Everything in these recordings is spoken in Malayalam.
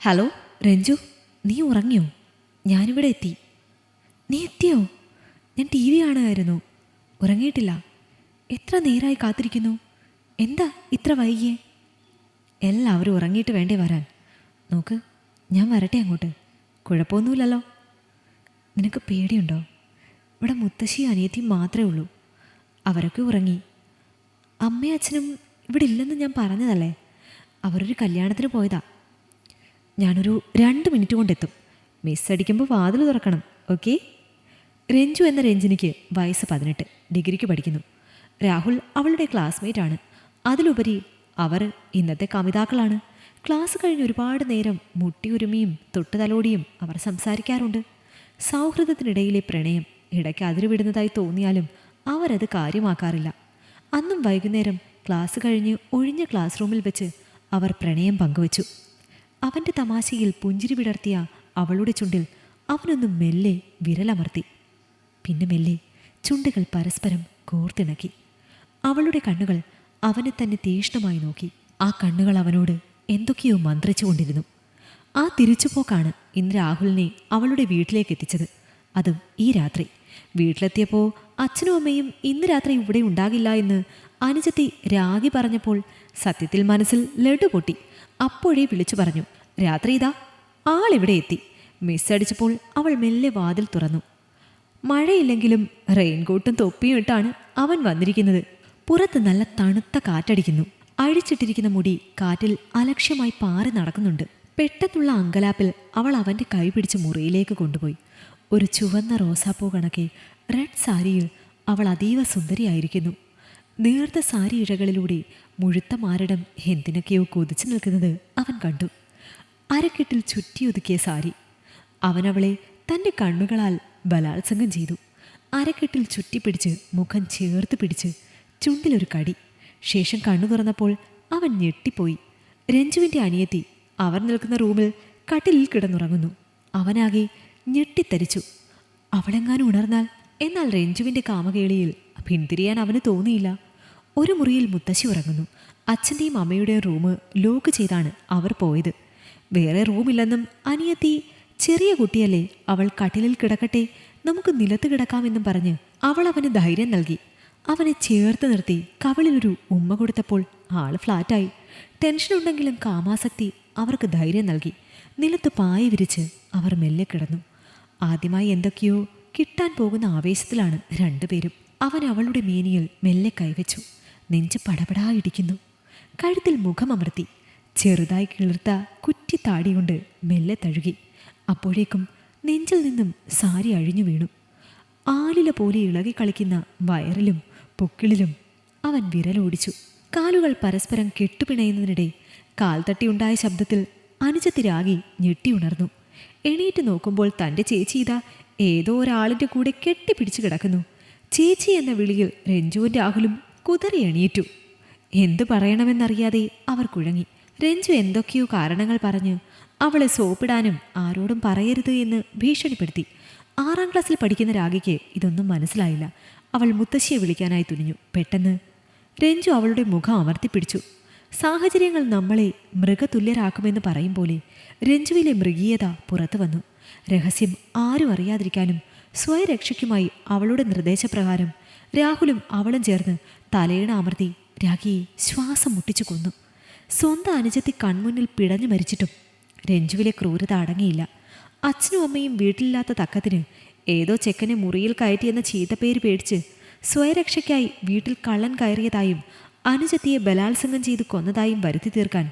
ഹലോ രഞ്ജു, നീ ഉറങ്ങിയോ? ഞാനിവിടെ എത്തി. നീ എത്തിയോ? ഞാൻ ടി വി കാണുമായിരുന്നു. ഉറങ്ങിയിട്ടില്ല. എത്ര നേരമായി കാത്തിരിക്കുന്നു. എന്താ ഇത്ര വൈകിയേ? എല്ലാവരും ഉറങ്ങിയിട്ട് വേണ്ടേ വരാൻ. നോക്ക്, ഞാൻ വരട്ടെ അങ്ങോട്ട്. കുഴപ്പമൊന്നുമില്ലല്ലോ. നിനക്ക് പേടിയുണ്ടോ? ഇവിടെ മുത്തശ്ശിയും അനിയത്തിയും മാത്രമേ ഉള്ളൂ. അവരൊക്കെ ഉറങ്ങി. അമ്മയും അച്ഛനും ഇവിടെ ഇല്ലെന്ന് ഞാൻ പറഞ്ഞതല്ലേ. അവരൊരു കല്യാണത്തിന് പോയതാ. ഞാനൊരു 2 മിനിറ്റ് കൊണ്ടെത്തും. മിസ് അടിക്കുമ്പോൾ വാതിൽ തുറക്കണം, ഓക്കെ? രഞ്ജു എന്ന രഞ്ജിനിക്ക് വയസ്സ് 18, ഡിഗ്രിക്ക് പഠിക്കുന്നു. രാഹുൽ അവളുടെ ക്ലാസ്മേറ്റ് ആണ്. അതിലുപരി അവർ ഇന്നത്തെ കമിതാക്കളാണ്. ക്ലാസ് കഴിഞ്ഞ് ഒരുപാട് നേരം മുട്ടിയുരുമിയും തൊട്ടുതലോടിയും അവർ സംസാരിക്കാറുണ്ട്. സൗഹൃദത്തിനിടയിലെ പ്രണയം ഇടയ്ക്ക് അതിരുവിടുന്നതായി തോന്നിയാലും അവരത് കാര്യമാക്കാറില്ല. അന്നും വൈകുന്നേരം ക്ലാസ് കഴിഞ്ഞ് ഒഴിഞ്ഞ ക്ലാസ് റൂമിൽ വെച്ച് അവർ പ്രണയം പങ്കുവച്ചു. അവൻ്റെ തമാശയിൽ പുഞ്ചിരി വിടർത്തിയ അവളുടെ ചുണ്ടിൽ അവനൊന്ന് മെല്ലെ വിരലമർത്തി. പിന്നെ മെല്ലെ ചുണ്ടുകൾ പരസ്പരം കോർത്തിണക്കി. അവളുടെ കണ്ണുകൾ അവനെ തന്നെ തീഷ്ണമായി നോക്കി. ആ കണ്ണുകൾ അവനോട് എന്തൊക്കെയോ മന്ത്രിച്ചുകൊണ്ടിരുന്നു. ആ തിരിച്ചുപോക്കാണ് ഇന്ന് രാഹുലിനെ അവളുടെ വീട്ടിലേക്ക് എത്തിച്ചത്. അതും ഈ രാത്രി. വീട്ടിലെത്തിയപ്പോൾ അച്ഛനും അമ്മയും ഇന്ന് രാത്രി ഇവിടെ ഉണ്ടാകില്ല എന്ന് അനുജത്തി രാഗി പറഞ്ഞപ്പോൾ സത്യത്തിൽ മനസ്സിൽ ലഡു പൊട്ടി. അപ്പോഴേ വിളിച്ചു പറഞ്ഞു, രാത്രി ഇതാ ആളിവിടെ എത്തി. മിസ്സടിച്ചപ്പോൾ അവൾ മെല്ലെ വാതിൽ തുറന്നു. മഴയില്ലെങ്കിലും റെയിൻകോട്ടും തൊപ്പിയും ഇട്ടാണ് അവൻ വന്നിരിക്കുന്നത്. പുറത്ത് നല്ല തണുത്ത കാറ്റടിക്കുന്നു. അഴിച്ചിട്ടിരിക്കുന്ന മുടി കാറ്റിൽ അലക്ഷ്യമായി പാറി നടക്കുന്നുണ്ട്. പെട്ടെന്നുള്ള അങ്കലാപ്പിൽ അവൾ അവൻ്റെ കൈ പിടിച്ച് മുറിയിലേക്ക് കൊണ്ടുപോയി. ഒരു ചുവന്ന റോസാപ്പൂ കണക്കെ റെഡ് സാരിയിൽ അവൾ അതീവ സുന്ദരിയായിരിക്കുന്നു. നേർത്ത സാരി ഇഴകളിലൂടെ മുഴുത്ത മാരടം എന്തിനൊക്കെയോ കൊതിച്ചു നിൽക്കുന്നത് അവൻ കണ്ടു. അരക്കെട്ടിൽ ചുറ്റിയൊതുക്കിയ സാരി. അവനവളെ തൻ്റെ കണ്ണുകളാൽ ബലാത്സംഗം ചെയ്തു. അരക്കെട്ടിൽ ചുറ്റിപ്പിടിച്ച് മുഖം ചേർത്ത് പിടിച്ച് ചുണ്ടിലൊരു കടി. ശേഷം കണ്ണു തുറന്നപ്പോൾ അവൻ ഞെട്ടിപ്പോയി. രഞ്ജുവിൻ്റെ അനിയത്തി അവർ നിൽക്കുന്ന റൂമിൽ കട്ടിലിൽ കിടന്നുറങ്ങുന്നു. അവനാകെ ഞെട്ടിത്തരിച്ചു. അവളെങ്ങാനും ഉണർന്നാൽ? എന്നാൽ രഞ്ജുവിൻ്റെ കാമകേളിയിൽ പിന്തിരിയാൻ അവന് തോന്നിയില്ല. ഒരു മുറിയിൽ മുത്തശ്ശി ഉറങ്ങുന്നു. അച്ഛൻ്റെയും അമ്മയുടെയും റൂം ലോക്ക് ചെയ്താണ് അവർ പോയത്. വേറെ റൂമില്ലെന്നും അനിയത്തി ചെറിയ കുട്ടിയല്ലേ, അവൾ കട്ടിലിൽ കിടക്കട്ടെ, നമുക്ക് നിലത്ത് കിടക്കാമെന്നും പറഞ്ഞ് അവൾ അവന് ധൈര്യം നൽകി. അവനെ ചേർത്ത് നിർത്തി കവിളിലൊരു ഉമ്മ കൊടുത്തപ്പോൾ ആൾ ഫ്ലാറ്റായി. ടെൻഷനുണ്ടെങ്കിലും കാമാസക്തി അവർക്ക് ധൈര്യം നൽകി. നിലത്ത് പായ വിരിച്ച് അവർ മെല്ലെ കിടന്നു. ആദ്യമായി എന്തൊക്കെയോ കിട്ടാൻ പോകുന്ന ആവേശത്തിലാണ് രണ്ടുപേരും. അവൻ അവളുടെ മേനിയിൽ മെല്ലെ കൈവച്ചു. നെഞ്ച് പടപടാ ഇടിക്കുന്നു. കഴുത്തിൽ മുഖമമർത്തി ചെറുതായി കിളിർത്ത കുറ്റി താടികൊണ്ട് മെല്ലെ തഴുകി. അപ്പോഴേക്കും നെഞ്ചിൽ നിന്നും സാരി അഴിഞ്ഞു വീണു. ആലില പോലെ ഇളകി കളിക്കുന്ന വയറിലും പൊക്കിളിലും അവൻ വിരലോടിച്ചു. കാലുകൾ പരസ്പരം കെട്ടുപിണയുന്നതിനിടെ കാൽ തട്ടിയുണ്ടായ ശബ്ദത്തിൽ അനുജത്തി രാഗി ഞെട്ടിയുണർന്നു. എണീറ്റ് നോക്കുമ്പോൾ തൻ്റെ ചേച്ചി ഇതാ ഏതോ ഒരാളിൻ്റെ കൂടെ കെട്ടിപ്പിടിച്ചു കിടക്കുന്നു. ചേച്ചി എന്ന വിളിയിൽ രഞ്ജുവും രാഹുലും കുതറി എണീറ്റു. എന്തു പറയണമെന്നറിയാതെ അവർ കുഴങ്ങി. രഞ്ജു എന്തൊക്കെയോ കാരണങ്ങൾ പറഞ്ഞ് അവളെ സോപ്പിടാനും ആരോടും പറയരുത് എന്ന് ഭീഷണിപ്പെടുത്തി. 6ാം ക്ലാസ്സിൽ പഠിക്കുന്ന രാഗിക്ക് ഇതൊന്നും മനസ്സിലായില്ല. അവൾ മുത്തശ്ശിയെ വിളിക്കാനായി തുനിഞ്ഞു. പെട്ടെന്ന് രഞ്ജു അവളുടെ മുഖം അമർത്തിപ്പിടിച്ചു. സാഹചര്യങ്ങൾ നമ്മളെ മൃഗതുല്യരാക്കുമെന്ന് പറയും പോലെ രഞ്ജുവിലെ മൃഗീയത പുറത്തു വന്നു. രഹസ്യം ആരും അറിയാതിരിക്കാനും സ്വയരക്ഷയ്ക്കുമായി അവളുടെ നിർദ്ദേശപ്രകാരം രാഹുലും അവളും ചേർന്ന് തലയിണ അമർത്തി രാഗിയെ ശ്വാസം മുട്ടിച്ചു കൊന്നു. സ്വന്തം അനുജത്തി കൺമുന്നിൽ പിടഞ്ഞു മരിച്ചിട്ടും രഞ്ജുവിലെ ക്രൂരത അടങ്ങിയില്ല. അച്ഛനും അമ്മയും വീട്ടിലില്ലാത്ത തക്കത്തിന് ഏതോ ചെക്കനെ മുറിയിൽ കയറ്റിയെന്ന ചീത്തപ്പേര് പേടിച്ച് സ്വയരക്ഷയ്ക്കായി വീട്ടിൽ കള്ളൻ കയറിയതായും അനുജത്തിയെ ബലാത്സംഗം ചെയ്ത് കൊന്നതായും വരുത്തി തീർക്കാൻ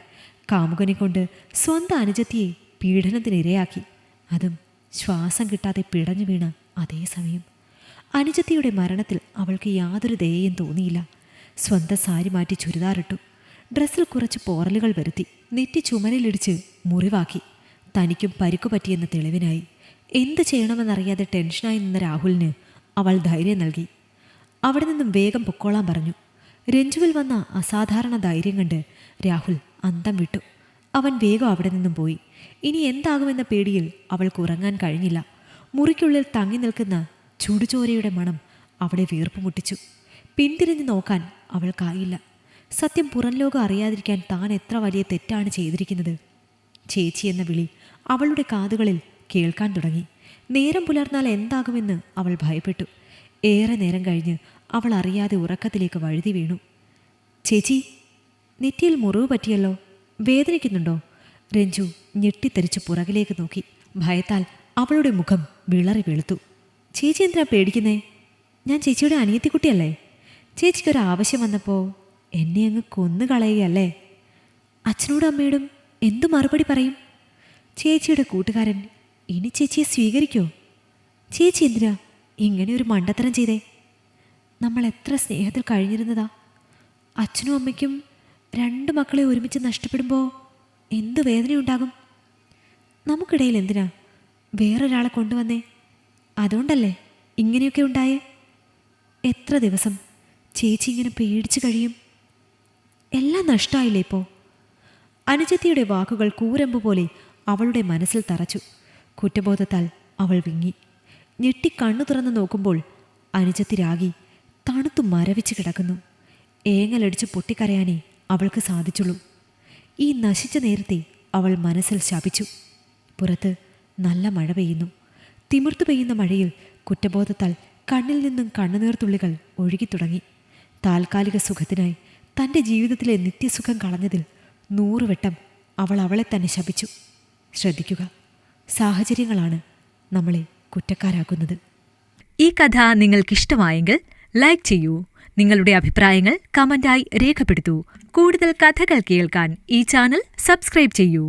കാമുകനെ കൊണ്ട് സ്വന്തം അനുജത്തിയെ പീഡനത്തിനിരയാക്കി. അതും ശ്വാസം കിട്ടാതെ പിടഞ്ഞു വീണ അതേസമയം. അനുജത്തിയുടെ മരണത്തിൽ അവൾക്ക് യാതൊരു ദയയും തോന്നിയില്ല. സ്വന്തം സാരി മാറ്റി ചുരിദാറിട്ടു. ഡ്രസ്സിൽ കുറച്ച് പോറലുകൾ വരുത്തി. നെറ്റി ചുമലിലിടിച്ച് മുറിവാക്കി. തനിക്കും പരിക്കു പറ്റിയെന്ന തെളിവിനായി. എന്ത് ചെയ്യണമെന്നറിയാതെ ടെൻഷനായി നിന്ന രാഹുലിന് അവൾ ധൈര്യം നൽകി. അവിടെ നിന്നും വേഗം പൊക്കോളാൻ പറഞ്ഞു. രഞ്ജുവിൽ വന്ന അസാധാരണ ധൈര്യം കണ്ട് രാഹുൽ അന്തം വിട്ടു. അവൻ വേഗം അവിടെ നിന്നും പോയി. ഇനി എന്താകുമെന്ന പേടിയിൽ അവൾക്ക് ഉറങ്ങാൻ കഴിഞ്ഞില്ല. മുറിക്കുള്ളിൽ തങ്ങി നിൽക്കുന്ന ചുടുചോരയുടെ മണം അവളെ വീർപ്പ് മുട്ടിച്ചു. പിന്തിരിഞ്ഞു നോക്കാൻ അവൾക്കായില്ല. സത്യം പുറംലോകം അറിയാതിരിക്കാൻ താൻ എത്ര വലിയ തെറ്റാണ് ചെയ്തിരിക്കുന്നത്. ചേച്ചി എന്ന വിളി അവളുടെ കാതുകളിൽ കേൾക്കാൻ തുടങ്ങി. നേരം പുലർന്നാൽ എന്താകുമെന്ന് അവൾ ഭയപ്പെട്ടു. ഏറെ നേരം കഴിഞ്ഞ് അവൾ അറിയാതെ ഉറക്കത്തിലേക്ക് വഴുതി വീണു. ചേച്ചി, നെറ്റിയിൽ മുറിവ് പറ്റിയല്ലോ, വേദനിക്കുന്നുണ്ടോ? രഞ്ജു ഞെട്ടിത്തെറിച്ച് പുറകിലേക്ക് നോക്കി. ഭയത്താൽ അവളുടെ മുഖം വിളറി വെളുത്തു. ചേച്ചി എന്തിനാ പേടിക്കുന്നേ? ഞാൻ ചേച്ചിയുടെ അനിയത്തിക്കുട്ടിയല്ലേ? ചേച്ചിക്കൊരാവശ്യം വന്നപ്പോൾ എന്നെ അങ്ങ് കൊന്നുകളയുകയല്ലേ? അച്ഛനോടും അമ്മയോടും എന്തു മറുപടി പറയും? ചേച്ചിയുടെ കൂട്ടുകാരൻ ഇനി ചേച്ചിയെ സ്വീകരിക്കോ? ചേച്ചി എന്തിനാ ഇങ്ങനെയൊരു മണ്ടത്തരം ചെയ്തേ? നമ്മൾ എത്ര സ്നേഹത്തിൽ കഴിഞ്ഞിരുന്നതാ. അച്ഛനും അമ്മയ്ക്കും 2 മക്കളെ ഒരുമിച്ച് നഷ്ടപ്പെടുമ്പോൾ എന്ത് വേദനയുണ്ടാകും? നമുക്കിടയിൽ എന്തിനാ വേറൊരാളെ കൊണ്ടുവന്നേ? അതുകൊണ്ടല്ലേ ഇങ്ങനെയൊക്കെ ഉണ്ടായേ? എത്ര ദിവസം ചേച്ചി ഇങ്ങനെ പേടിച്ച് കഴിയും? എല്ലാം നഷ്ടമായില്ലേ ഇപ്പോൾ? അനുജത്തിയുടെ വാക്കുകൾ കൂരമ്പ് പോലെ അവളുടെ മനസ്സിൽ തറച്ചു. കുറ്റബോധത്താൽ അവൾ വിങ്ങി. ഞെട്ടി കണ്ണു തുറന്ന് നോക്കുമ്പോൾ അനുജത്തി രാഗി തണുത്തു മരവിച്ച് കിടക്കുന്നു. ഏങ്ങലടിച്ച് പൊട്ടിക്കരയാനേ അവൾക്ക് സാധിച്ചുള്ളൂ. ഈ നശിച്ച നേരത്തെ അവൾ മനസ്സിൽ ശപിച്ചു. പുറത്ത് നല്ല മഴ പെയ്യുന്നു. തിമിർത്തു പെയ്യുന്ന മഴയിൽ കുറ്റബോധത്താൽ കണ്ണിൽ നിന്നും കണ്ണുനീർത്തുള്ളികൾ ഒഴുകിത്തുടങ്ങി. താൽക്കാലിക സുഖത്തിനായി തൻ്റെ ജീവിതത്തിലെ നിത്യസുഖം കളഞ്ഞതിൽ 100 വട്ടം അവൾ അവളെ തന്നെ ശപിച്ചു. ശ്രദ്ധിക്കുക, സാഹചര്യങ്ങളാണ് നമ്മളെ കുറ്റക്കാരാക്കുന്നത്. ഈ കഥ നിങ്ങൾക്കിഷ്ടമായെങ്കിൽ ലൈക്ക് ചെയ്യൂ. നിങ്ങളുടെ അഭിപ്രായങ്ങൾ കമന്റായി രേഖപ്പെടുത്തൂ. കൂടുതൽ കഥകൾ കേൾക്കാൻ ഈ ചാനൽ സബ്സ്ക്രൈബ് ചെയ്യൂ.